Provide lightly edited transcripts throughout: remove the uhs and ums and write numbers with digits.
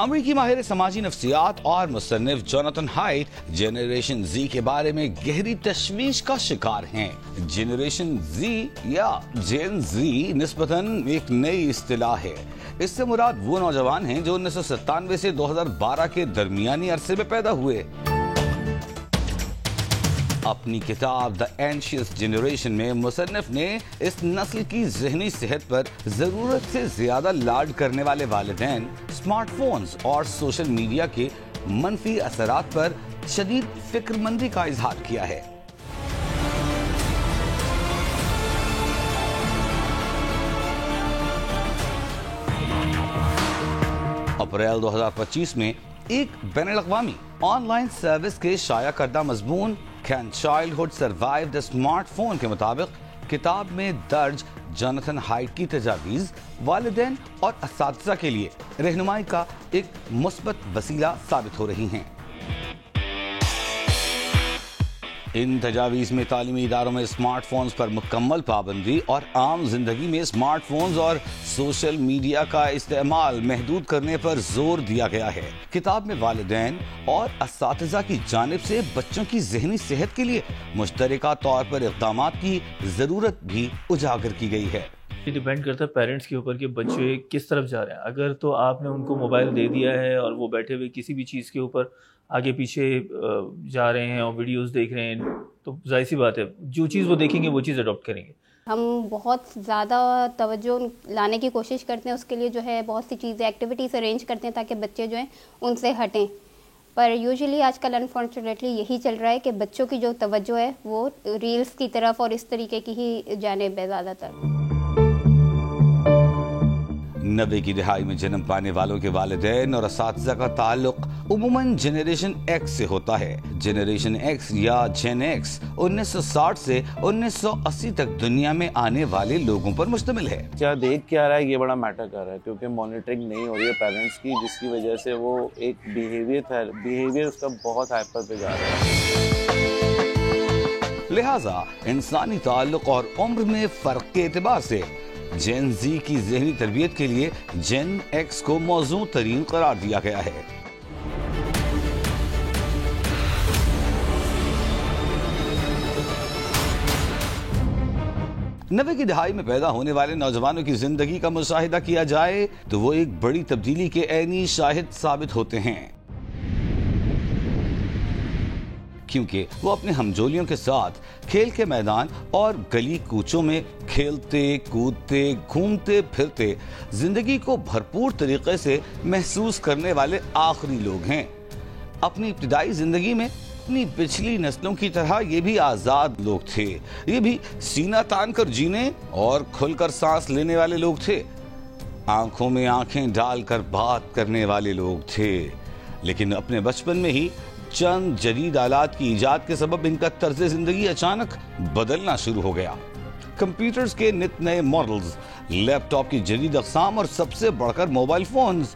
امریکی ماہر سماجی نفسیات اور مصنف جوناتhan ہائٹ جنریشن زی کے بارے میں گہری تشویش کا شکار ہیں۔ جنریشن زی یا جین زی نسبتاً ایک نئی اصطلاح ہے۔ اس سے مراد وہ نوجوان ہیں جو 1997 سے 2012 کے درمیانی عرصے میں پیدا ہوئے۔ اپنی کتاب دی اینشیس جنریشن میں مصنف نے اس نسل کی ذہنی صحت پر ضرورت سے زیادہ لاڈ کرنے والے والدین، اسمارٹ فونز اور سوشل میڈیا کے منفی اثرات پر شدید فکر مندی کا اظہار کیا ہے۔ اپریل 2025 میں ایک بین الاقوامی آن لائن سروس کے شائع کردہ مضمون Can Childhood Survive the Smartphone کے مطابق کتاب میں درج جوناتhan ہائٹ کی تجاویز والدین اور اساتذہ کے لیے رہنمائی کا ایک مثبت وسیلہ ثابت ہو رہی ہیں۔ ان تجاویز میں تعلیمی اداروں میں اسمارٹ فونز پر مکمل پابندی اور عام زندگی میں اسمارٹ فونز اور سوشل میڈیا کا استعمال محدود کرنے پر زور دیا گیا ہے۔ کتاب میں والدین اور اساتذہ کی جانب سے بچوں کی ذہنی صحت کے لیے مشترکہ طور پر اقدامات کی ضرورت بھی اجاگر کی گئی ہے۔ یہ ڈیپینڈ کرتا ہے پیرنٹس کے اوپر کہ بچے کس طرف جا رہے ہیں۔ اگر تو آپ نے ان کو موبائل دے دیا ہے اور وہ بیٹھے ہوئے کسی بھی چیز کے اوپر آگے پیچھے جا رہے ہیں اور ویڈیوز دیکھ رہے ہیں تو ظاہر سی بات ہے جو چیز وہ دیکھیں گے وہ چیز اڈاپٹ کریں گے۔ ہم بہت زیادہ توجہ لانے کی کوشش کرتے ہیں، اس کے لیے جو ہے بہت سی چیزیں ایکٹیویٹیز ارینج کرتے ہیں تاکہ بچے جو ہیں ان سے ہٹیں، پر یوزلی آج کل انفارچونیٹلی یہی چل رہا ہے کہ بچوں کی جو توجہ ہے وہ ریلز کی طرف اور اس طریقے کی ہی جانب ہے زیادہ تر۔ 90 کی دہائی میں جنم پانے والوں کے والدین اور اساتذہ کا تعلق عموماً جنریشن ایکس سے ہوتا ہے۔ جنریشن ایکس یا جین ایکس 1960 سے 1980 تک دنیا میں آنے والے لوگوں پر مشتمل ہے۔ کیا دیکھ کیا رہا ہے یہ بڑا میٹر کر رہا ہے، کیونکہ مانیٹرنگ نہیں ہو رہی ہے پیرنٹس کی، جس کی وجہ سے وہ ایک بیہیویئر اس کا بہت ہائپر پہ جا رہا ہے۔ لہٰذا انسانی تعلق اور عمر میں فرق کے اعتبار سے جین زی کی ذہنی تربیت کے لیے جین ایکس کو موزوں ترین قرار دیا گیا ہے۔ نوے کی دہائی میں پیدا ہونے والے نوجوانوں کی زندگی کا مشاہدہ کیا جائے تو وہ ایک بڑی تبدیلی کے عینی شاہد ثابت ہوتے ہیں، کیونکہ وہ اپنے ہمجولیوں کے ساتھ کھیل کے میدان اور گلی کوچوں میں کھیلتے کودتے گھومتے پھرتے زندگی کو بھرپور طریقے سے محسوس کرنے والے آخری لوگ ہیں۔ اپنی ابتدائی زندگی میں اپنی پچھلی نسلوں کی طرح یہ بھی آزاد لوگ تھے، یہ بھی سینہ تان کر جینے اور کھل کر سانس لینے والے لوگ تھے، آنکھوں میں آنکھیں ڈال کر بات کرنے والے لوگ تھے، لیکن اپنے بچپن میں ہی چند جدید آلات کی ایجاد کے سبب ان کا طرز زندگی اچانک بدلنا شروع ہو گیا۔ کمپیوٹرز کے نت نئے ماڈلز، لیپ ٹاپ کی جدید اقسام اور سب سے بڑھ کر موبائل فونز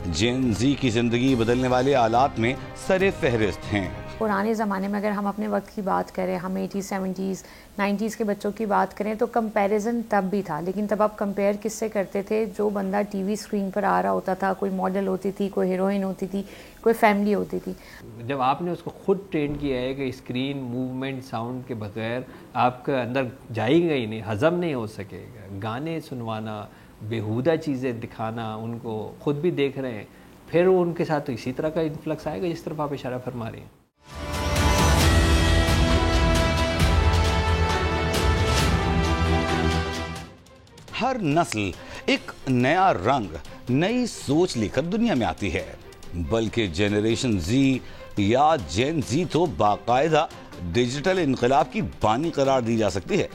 جین زی کی زندگی بدلنے والے آلات میں سر فہرست ہیں۔ پرانے زمانے میں اگر ہم اپنے وقت کی بات کریں، ہم 80s 70s 90s کے بچوں کی بات کریں تو کمپیریزن تب بھی تھا، لیکن تب آپ کمپیئر کس سے کرتے تھے؟ جو بندہ ٹی وی اسکرین پر آ رہا ہوتا تھا، کوئی ماڈل ہوتی تھی، کوئی ہیروئن ہوتی تھی، کوئی فیملی ہوتی تھی۔ جب آپ نے اس کو خود ٹرین کیا ہے کہ اسکرین موومنٹ ساؤنڈ کے بغیر آپ کے اندر جائے گا ہی نہیں، ہضم نہیں ہو سکے گا، گانے سنوانا، بیہودہ چیزیں دکھانا، ان کو خود بھی دیکھ رہے ہیں، پھر ان کے ساتھ تو اسی طرح کا انفلکس آئے گا جس طرف آپ اشارہ فرما رہے ہیں۔ ہر نسل ایک نیا رنگ، نئی سوچ لے کر دنیا میں آتی ہے، بلکہ جنریشن زی یا جین زی تو باقاعدہ ڈیجیٹل انقلاب کی بانی قرار دی جا سکتی ہے۔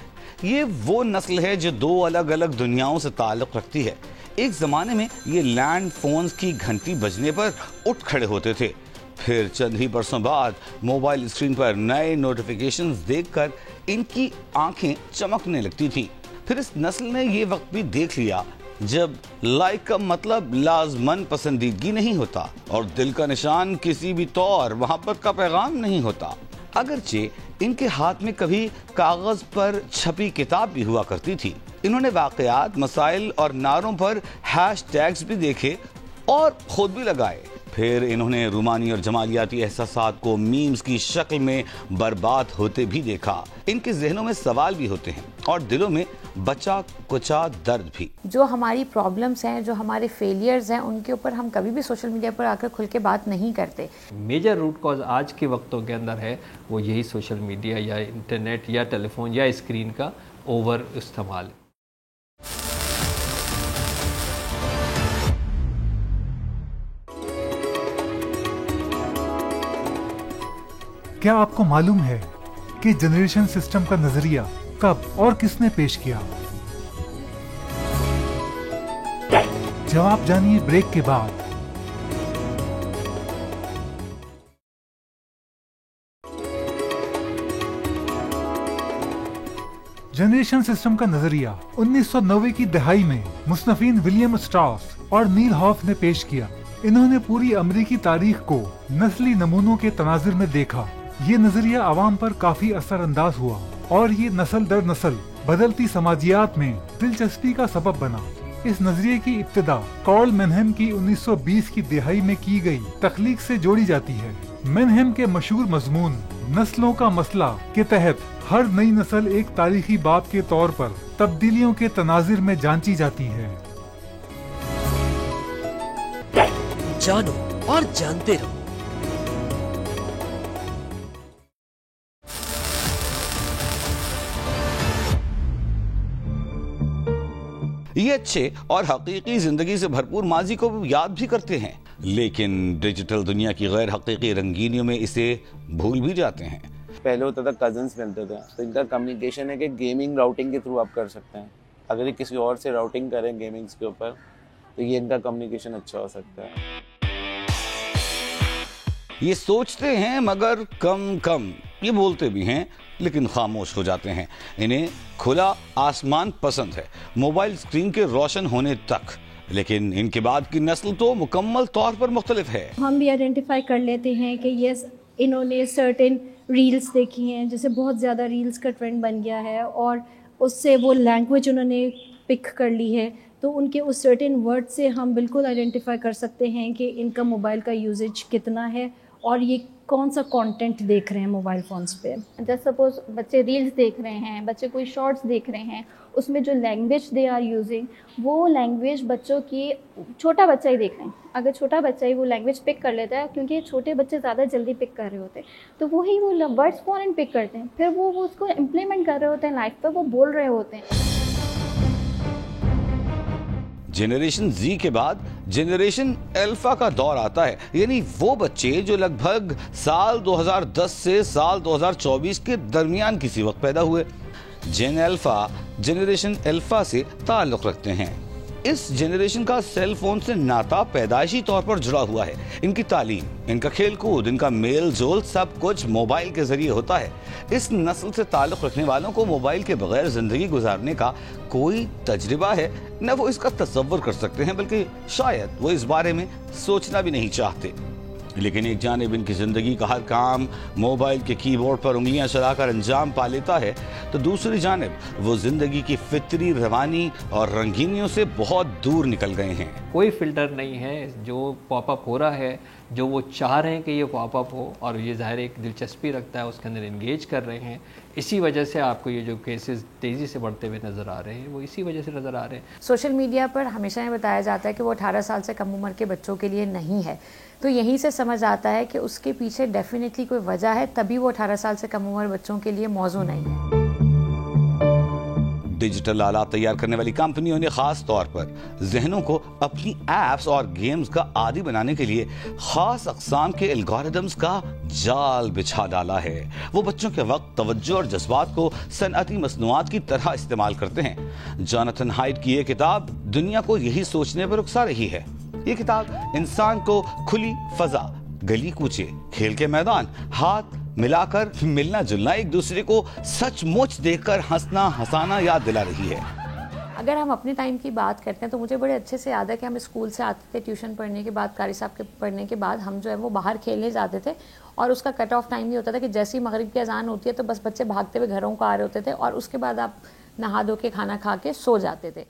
یہ وہ نسل ہے جو دو الگ الگ دنیاؤں سے تعلق رکھتی ہے۔ ایک زمانے میں یہ لینڈ فونز کی گھنٹی بجنے پر اٹھ کھڑے ہوتے تھے، پھر چند ہی برسوں بعد موبائل اسکرین پر نئے نوٹیفیکیشنز دیکھ کر ان کی آنکھیں چمکنے لگتی تھیں۔ پھر اس نسل نے یہ وقت بھی دیکھ لیا جب لائک کا مطلب لازماً پسندیدگی نہیں ہوتا اور دل کا نشان کسی بھی طور محبت کا پیغام نہیں ہوتا۔ اگرچہ ان کے ہاتھ میں کبھی کاغذ پر چھپی کتاب بھی ہوا کرتی تھی، انہوں نے واقعات، مسائل اور نعروں پر ہیش ٹیگز بھی دیکھے اور خود بھی لگائے. پھر انہوں نے رومانی اور جمالیاتی احساسات کو میمز کی شکل میں برباد ہوتے بھی دیکھا. ان کے ذہنوں میں سوال بھی ہوتے ہیں اور دلوں میں بچا کچا درد بھی. جو ہماری پرابلمس ہیں, جو ہمارے فیلیئرز ہیں, ان کے اوپر ہم کبھی بھی سوشل میڈیا پر آ کر کھل کے بات نہیں کرتے. میجر روٹ کاز آج کے وقتوں کے اندر ہے وہ یہی سوشل میڈیا یا انٹرنیٹ یا ٹیلی فون یا اسکرین کا اوور استعمال. کیا آپ کو معلوم ہے کہ جنریشن سسٹم کا نظریہ کب اور کس نے پیش کیا؟ جواب جانیے بریک کے بعد. جنریشن سسٹم کا نظریہ 1990 کی دہائی میں مصنفین ولیم اسٹراس اور نیل ہاف نے پیش کیا. انہوں نے پوری امریکی تاریخ کو نسلی نمونوں کے تناظر میں دیکھا. یہ نظریہ عوام پر کافی اثر انداز ہوا اور یہ نسل در نسل بدلتی سماجیات میں دلچسپی کا سبب بنا. اس نظریے کی ابتدا کارل منہم کی 1920 کی دہائی میں کی گئی تخلیق سے جوڑی جاتی ہے. منہم کے مشہور مضمون نسلوں کا مسئلہ کے تحت ہر نئی نسل ایک تاریخی باب کے طور پر تبدیلیوں کے تناظر میں جانچی جاتی ہے. جانو اور جانتے رہو. یہ اچھے اور حقیقی زندگی سے بھرپور ماضی کو یاد بھی کرتے ہیں، لیکن ڈیجیٹل دنیا کی غیر حقیقی رنگینیوں میں اسے بھول بھی جاتے ہیں. پہلے ہوتا تھا کزنس ملتے تھے، تو ان کا کمیونیکیشن ہے کہ گیمنگ راؤٹنگ کے تھرو آپ کر سکتے ہیں. اگر یہ کسی اور سے راؤٹنگ کریں گیمنگز کے اوپر تو یہ ان کا کمیونیکیشن اچھا ہو سکتا ہے. یہ سوچتے ہیں مگر کم، یہ بولتے بھی ہیں لیکن خاموش ہو جاتے ہیں. انہیں کھلا آسمان پسند ہے، موبائل اسکرین کے روشن ہونے تک. لیکن ان کے بعد کی نسل تو مکمل طور پر مختلف ہے. ہم بھی آئیڈینٹیفائی کر لیتے ہیں کہ یس انہوں نے سرٹن ریلز دیکھی ہیں، جیسے بہت زیادہ ریلز کا ٹرینڈ بن گیا ہے اور اس سے وہ لینگویج انہوں نے پک کر لی ہے، تو ان کے اس سرٹن ورڈ سے ہم بالکل آئیڈینٹیفائی کر سکتے ہیں کہ ان کا موبائل کا یوزیج کتنا ہے اور یہ کون سا کانٹینٹ دیکھ رہے ہیں موبائل فونس پہ. جیسے سپوز بچے ریلز دیکھ رہے ہیں، بچے کوئی شارٹس دیکھ رہے ہیں، اس میں جو لینگویج دے آر یوزنگ وہ لینگویج بچوں کی چھوٹا بچہ ہی دیکھ رہے ہیں. اگر چھوٹا بچہ ہی وہ لینگویج پک کر لیتا ہے، کیونکہ چھوٹے بچے زیادہ جلدی پک کر رہے ہوتے ہیں، تو وہی وہ ورڈس فوراً پک کرتے ہیں، پھر وہ اس کو امپلیمنٹ کر رہے ہوتے ہیں لائف پہ، وہ بول رہے ہوتے ہیں. جنریشن زی کے بعد جنریشن الفا کا دور آتا ہے، یعنی وہ بچے جو لگ بھگ سال 2010 سے سال 2024 کے درمیان کسی وقت پیدا ہوئے. جن الفا جنریشن الفا سے تعلق رکھتے ہیں. اس جنریشن کا سیل فون سے ناتا پیدائشی طور پر جڑا ہوا ہے. ان کی تعلیم، ان کا کھیل کود، ان کا میل جول سب کچھ موبائل کے ذریعے ہوتا ہے. اس نسل سے تعلق رکھنے والوں کو موبائل کے بغیر زندگی گزارنے کا کوئی تجربہ ہے نہ وہ اس کا تصور کر سکتے ہیں، بلکہ شاید وہ اس بارے میں سوچنا بھی نہیں چاہتے. لیکن ایک جانب ان کی زندگی کا ہر کام موبائل کے کی بورڈ پر انگلیاں چلا کر انجام پا لیتا ہے، تو دوسری جانب وہ زندگی کی فطری روانی اور رنگینیوں سے بہت دور نکل گئے ہیں. کوئی فلٹر نہیں ہے، جو پاپ اپ ہو رہا ہے، جو وہ چاہ رہے ہیں کہ یہ پاپ اپ ہو، اور یہ ظاہر ایک دلچسپی رکھتا ہے، اس کے اندر انگیج کر رہے ہیں. اسی وجہ سے آپ کو یہ جو کیسز تیزی سے بڑھتے ہوئے نظر آ رہے ہیں، وہ اسی وجہ سے نظر آ رہے ہیں. سوشل میڈیا پر ہمیشہ یہ بتایا جاتا ہے کہ وہ 18 سال سے کم عمر کے بچوں کے لیے نہیں ہے، تو یہیں سے سمجھ آتا ہے کہ اس کے پیچھے ڈیفینیٹلی کوئی وجہ ہے، تبھی وہ 18 سال سے کم عمر بچوں کے لیے موزوں نہیں ہے. ڈیجیٹل آلات تیار کرنے والی کمپنیوں نے خاص طور پر ذہنوں کو اپنی ایپس اور گیمز کا عادی بنانے کے لیے خاص اقسام کے الگوریدمز کا جال بچھا ڈالا ہے. وہ بچوں کے وقت، توجہ اور جذبات کو صنعتی مصنوعات کی طرح استعمال کرتے ہیں. جوناتھن ہائٹ کی یہ کتاب دنیا کو یہی سوچنے پر اکسا رہی ہے. یہ کتاب انسان کو کھلی فضا، گلی کوچے، کھیل کے میدان، ہاتھ ملا کر ملنا جلنا، ایک دوسرے کو سچ مچ دیکھ کر ہنسنا ہنسانا یاد دلا رہی ہے. اگر ہم اپنے ٹائم کی بات کرتے ہیں تو مجھے بڑے اچھے سے یاد ہے کہ ہم اسکول سے آتے تھے، ٹیوشن پڑھنے کے بعد، قاری صاحب کے پڑھنے کے بعد ہم جو ہے وہ باہر کھیلنے جاتے تھے، اور اس کا کٹ آف ٹائم یہ ہوتا تھا کہ جیسی مغرب کی اذان ہوتی ہے تو بس بچے بھاگتے ہوئے گھروں کو آ رہے ہوتے تھے، اور اس کے بعد آپ نہا دھو کے کھانا کھا کے سو جاتے تھے.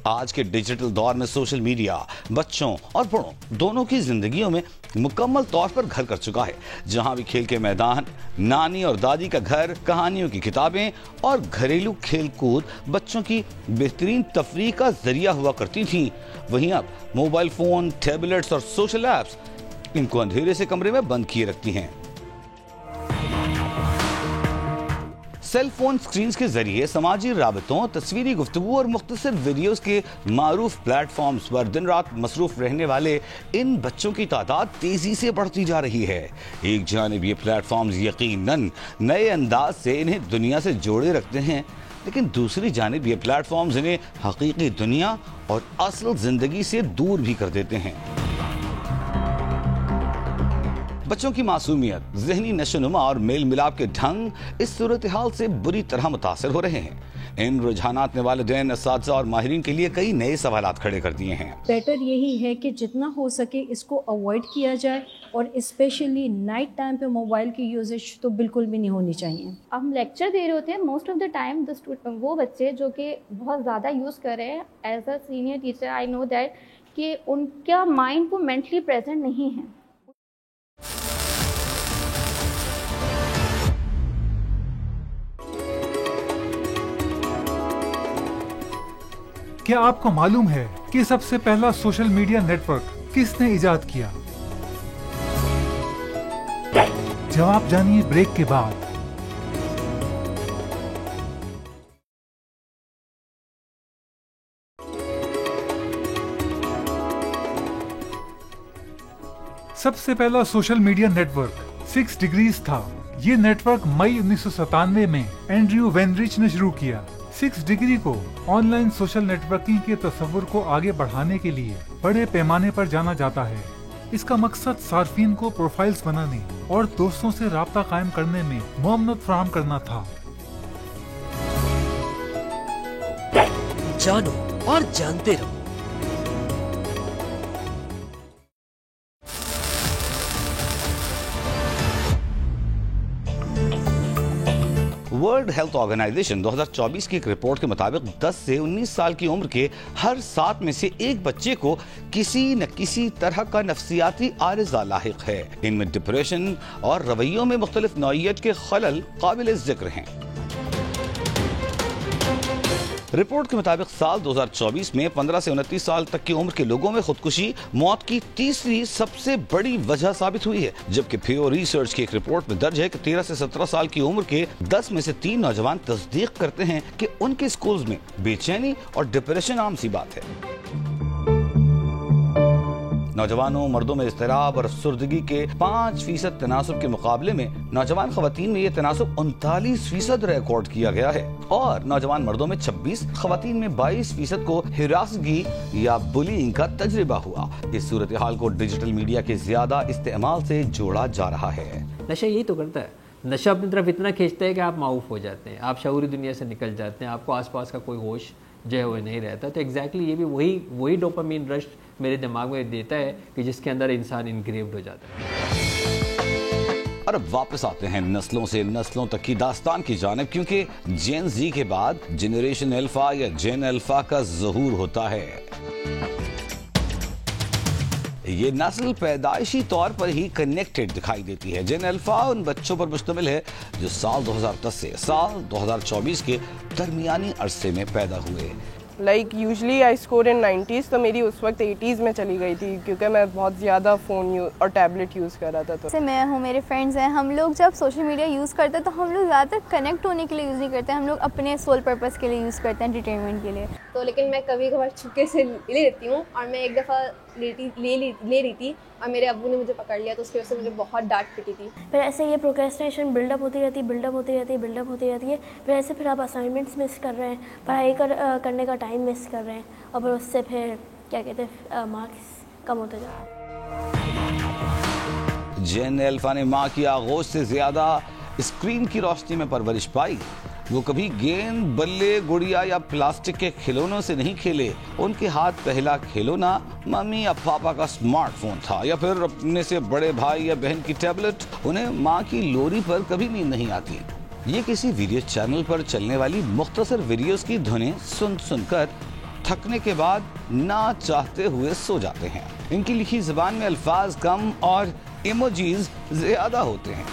آج کے ڈیجیٹل دور میں سوشل میڈیا بچوں اور بڑوں دونوں کی زندگیوں میں مکمل طور پر گھر کر چکا ہے. جہاں بھی کھیل کے میدان، نانی اور دادی کا گھر، کہانیوں کی کتابیں اور گھریلو کھیل کود بچوں کی بہترین تفریح کا ذریعہ ہوا کرتی تھیں، وہیں اب موبائل فون، ٹیبلٹس اور سوشل ایپس ان کو اندھیرے سے کمرے میں بند کیے رکھتی ہیں. سیل فون سکرینز کے ذریعے سماجی رابطوں، تصویری گفتگو اور مختصر ویڈیوز کے معروف پلیٹ فارمز پر دن رات مصروف رہنے والے ان بچوں کی تعداد تیزی سے بڑھتی جا رہی ہے. ایک جانب یہ پلیٹ فارمز یقیناً نئے انداز سے انہیں دنیا سے جوڑے رکھتے ہیں، لیکن دوسری جانب یہ پلیٹ فارمز انہیں حقیقی دنیا اور اصل زندگی سے دور بھی کر دیتے ہیں. بچوں کی معصومیت، ذہنی نشوونما اور میل ملاپ کے ڈھنگ اس صورتحال سے بری طرح متاثر ہو رہے ہیں. ان رجحانات نے والدین، اساتذہ اور ماہرین کے لیے کئی نئے سوالات کھڑے کر دیے ہیں. بیٹر یہی ہے کہ جتنا ہو سکے اس کو اوائڈ کیا جائے، اور اسپیشلی نائٹ ٹائم پہ موبائل کی یوزیج تو بالکل بھی نہیں ہونی چاہیے. ہم لیکچر دے رہے ہوتے ہیں، موسٹ آف دا ٹائم وہ بچے جو کہ بہت زیادہ یوز کر رہے ہیں، as a senior teacher I know that کہ ان کا مائنڈ وہ مینٹلی پریزنٹ نہیں ہے. کیا آپ کو معلوم ہے کہ سب سے پہلا سوشل میڈیا نیٹ ورک کس نے ایجاد کیا؟ جواب جانیے بریک کے بعد. سب سے پہلا social media network 6 degrees تھا. یہ نیٹ ورک مئی 1997 میں اینڈریو وینریچ نے شروع کیا. 6 ڈگری کو online social networking کے تصور کو آگے بڑھانے کے لیے بڑے پیمانے پر جانا جاتا ہے. اس کا مقصد صارفین کو پروفائلز بنانے اور دوستوں سے رابطہ قائم کرنے میں معاونت فراہم کرنا تھا. جانو اور جانتے رہو. ورلڈ ہیلتھ آرگنائزیشن 2024 کی ایک رپورٹ کے مطابق 10 سے 19 سال کی عمر کے ہر 7 میں سے ایک بچے کو کسی نہ کسی طرح کا نفسیاتی عارضہ لاحق ہے. ان میں ڈپریشن اور رویوں میں مختلف نوعیت کے خلل قابل ذکر ہیں. رپورٹ کے مطابق سال 2024 میں 15 سے 29 سال تک کی عمر کے لوگوں میں خودکشی موت کی تیسری سب سے بڑی وجہ ثابت ہوئی ہے، جبکہ پیو ریسرچ کی ایک رپورٹ میں درج ہے کہ 13 سے 17 سال کی عمر کے 10 میں سے 3 نوجوان تصدیق کرتے ہیں کہ ان کے اسکولز میں بے چینی اور ڈپریشن عام سی بات ہے. نوجوانوں مردوں میں اضطراب اور افسردگی کے 5% تناسب کے مقابلے میں نوجوان خواتین میں یہ تناسب 39% ریکارڈ کیا گیا ہے، اور نوجوان مردوں میں 26، خواتین میں 22% کو ہراسگی یا بلینگ کا تجربہ ہوا. اس صورتحال کو ڈیجیٹل میڈیا کے زیادہ استعمال سے جوڑا جا رہا ہے. نشہ یہی تو کرتا ہے، نشہ اپنی طرف اتنا کھینچتا ہے کہ آپ معاف ہو جاتے ہیں، آپ شعوری دنیا سے نکل جاتے ہیں، آپ کو آس پاس کا کوئی ہوش جو ہے وہ نہیں رہتا. تو ایگزیکٹلی یہ بھی وہی ڈوپامین رش میرے دماغ میں دیتا ہے کہ جس کے اندر انسان انگریوڈ ہو جاتا ہے. اور اب واپس آتے ہیں نسلوں سے نسلوں تک کی داستان کی جانب، کیونکہ جین زی کے بعد جنریشن الفا یا جین الفا کا ظہور ہوتا ہے. یہ نسل پیدائشی طور پر ہی کنیکٹڈ دکھائی دیتی ہے. جین الفا ان بچوں پر مشتمل ہے جو سال 2010 سے سال 2024 کے درمیانی عرصے میں پیدا ہوئے. Like usually I score in 90s، تو میری اس وقت 80s میں چلی گئی تھی کیونکہ میں بہت زیادہ فون اور ٹیبلٹ یوز کر رہا تھا. تو میں ہوں، میرے فرینڈز ہیں، ہم لوگ جب سوشل میڈیا یوز کرتے ہیں تو ہم لوگ زیادہ تر کنیکٹ ہونے کے لیے یوز نہیں کرتے ہیں، ہم لوگ اپنے سول پرپز کے لیے یوز کرتے ہیں، انٹرٹینمنٹ کے لیے. تو لیکن میں کبھی کبھار چھکے سے لے لیتی ہوں، اور میں ایک دفعہ لے رہی تھی اور میرے ابو نے مجھے پکڑ لیا، تو اس کی وجہ سے مجھے بہت ڈانٹ پٹی تھی. پھر ایسے یہ پروکریسٹینیشن بلڈ اپ ہوتی رہتی ہے، پھر ایسے پھر آپ اسائنمنٹس مس کر رہے ہیں، پڑھائی کرنے کا ٹائم مس کر رہے ہیں، اور پھر اس سے پھر کیا کہتے ہیں مارکس کم ہوتے جاتے ہیں. جین الفا نے ماں کی آغوش سے زیادہ اسکرین کی روشنی میں پرورش پائی. وہ کبھی گیند، بلے، گڑیا یا پلاسٹک کے کھلونوں سے نہیں کھیلے. ان کے ہاتھ پہلا کھلونا ممی یا پاپا کا سمارٹ فون تھا، یا پھر اپنے سے بڑے بھائی یا بہن کی ٹیبلٹ. انہیں ماں کی لوری پر کبھی نیند نہیں آتی. یہ کسی ویڈیو چینل پر چلنے والی مختصر ویڈیوز کی دھنیں سن کر تھکنے کے بعد نہ چاہتے ہوئے سو جاتے ہیں۔ ان کی لکھی زبان میں الفاظ کم اور ایموجیز زیادہ ہوتے ہیں۔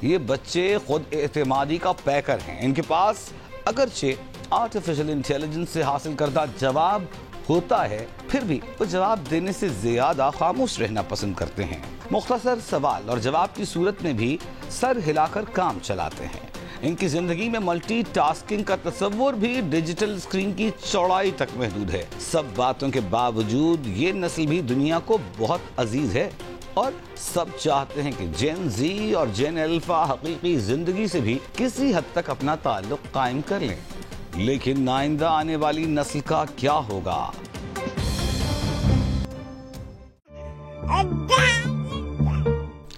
یہ بچے خود اعتمادی کا پیکر ہیں۔ ان کے پاس اگرچہ آرٹیفیشل انٹیلیجنس سے حاصل کردہ جواب ہوتا ہے، پھر بھی وہ جواب دینے سے زیادہ خاموش رہنا پسند کرتے ہیں۔ مختصر سوال اور جواب کی صورت میں بھی سر ہلا کر کام چلاتے ہیں۔ ان کی زندگی میں ملٹی ٹاسکنگ کا تصور بھی ڈیجیٹل اسکرین کی چوڑائی تک محدود ہے۔ سب باتوں کے باوجود یہ نسل بھی دنیا کو بہت عزیز ہے اور سب چاہتے ہیں کہ جین زی اور جین الفا حقیقی زندگی سے بھی کسی حد تک اپنا تعلق قائم کر لیں۔ لیکن آئندہ آنے والی نسل کا کیا ہوگا؟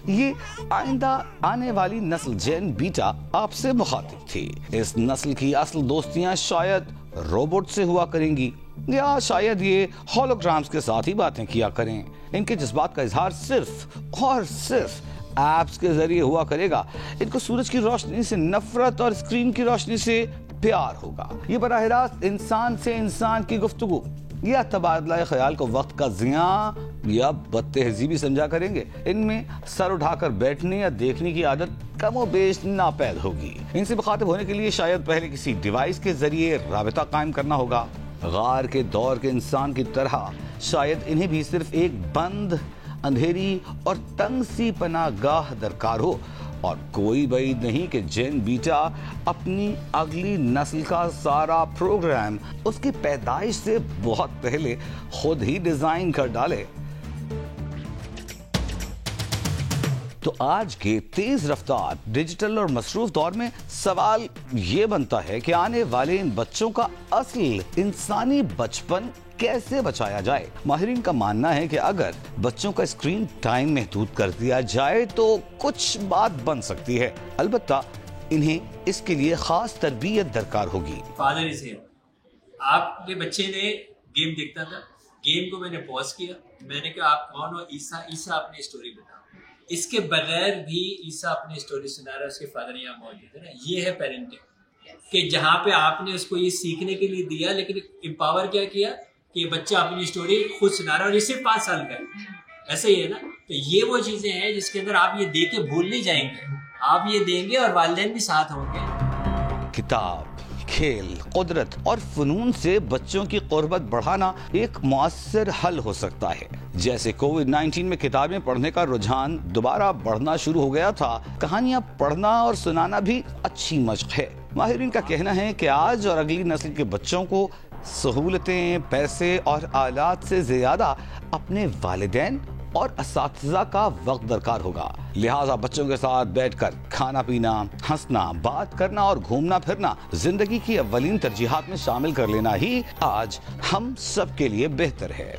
یہ آئندہ آنے والی نسل جین بیٹا آپ سے مخاطب تھی۔ اس نسل کی اصل دوستیاں شاید روبوٹ سے ہوا کریں گی یا شاید یہ ہولوگرامز کے ساتھ ہی باتیں کیا کریں۔ ان کے جذبات کا اظہار صرف اور صرف ایپس کے ذریعے ہوا کرے گا۔ ان کو سورج کی روشنی سے نفرت اور اسکرین کی روشنی سے پیار ہوگا۔ یہ براہ راست انسان سے انسان کی گفتگو یا تبادلہ خیال کو وقت کا ضیاع یا بد تہذیبی سمجھا کریں گے۔ ان میں سر اٹھا کر بیٹھنے یا دیکھنے کی عادت کم و بیش ناپید ہوگی۔ ان سے مخاطب ہونے کے لیے شاید پہلے کسی ڈیوائس کے ذریعے رابطہ قائم کرنا ہوگا۔ غار کے دور کے انسان کی طرح شاید انہیں بھی صرف ایک بند، اندھیری اور تنگ سی پناہ گاہ درکار ہو، اور کوئی بعید نہیں کہ جین بیٹا اپنی اگلی نسل کا سارا پروگرام اس کی پیدائش سے بہت پہلے خود ہی ڈیزائن کر ڈالے۔ تو آج کے تیز رفتار ڈیجیٹل اور مصروف دور میں سوال یہ بنتا ہے کہ آنے والے ان بچوں کا اصل انسانی بچپن کیسے بچایا جائے؟ ماہرین کا ماننا ہے کہ اگر بچوں کا اسکرین ٹائم محدود کر دیا جائے تو کچھ بات بن سکتی ہے، البتہ انہیں اس کے لیے خاص تربیت درکار ہوگی۔ فادر سے آپ کے بچے نے گیم دیکھتا تھا، گیم کو میں نے پوز کیا، میں نے کہا آپ کون ہو؟ عیسیٰ اپنی اسٹوری بتاؤ۔ اس کے بغیر بھی عیسیٰ اپنی اسٹوری سنا رہا ہے، اس کے فادر یہاں موجود ہے نا۔ یہ ہے پیرنٹنگ، کہ جہاں پہ آپ نے اس کو یہ سیکھنے کے لیے دیا، لیکن امپاور کیا کہ بچہ اپنی اسٹوری خود سنا رہا ہے، اور یہ صرف 5 سال کا ہے، ایسا ہی ہے نا۔ تو یہ وہ چیزیں ہیں جس کے اندر آپ یہ دے کے بھول نہیں جائیں گے، آپ یہ دیں گے اور والدین بھی ساتھ ہوں گے۔ کتاب، کھیل، قدرت اور فنون سے بچوں کی قربت بڑھانا ایک مؤثر حل ہو سکتا ہے۔ جیسے کووڈ-19 میں کتابیں پڑھنے کا رجحان دوبارہ بڑھنا شروع ہو گیا تھا، کہانیاں پڑھنا اور سنانا بھی اچھی مشق ہے۔ ماہرین کا کہنا ہے کہ آج اور اگلی نسل کے بچوں کو سہولتیں، پیسے اور آلات سے زیادہ اپنے والدین اور اساتذہ کا وقت درکار ہوگا۔ لہٰذا بچوں کے ساتھ بیٹھ کر کھانا پینا، ہنسنا، بات کرنا اور گھومنا پھرنا زندگی کی اولین ترجیحات میں شامل کر لینا ہی آج ہم سب کے لیے بہتر ہے۔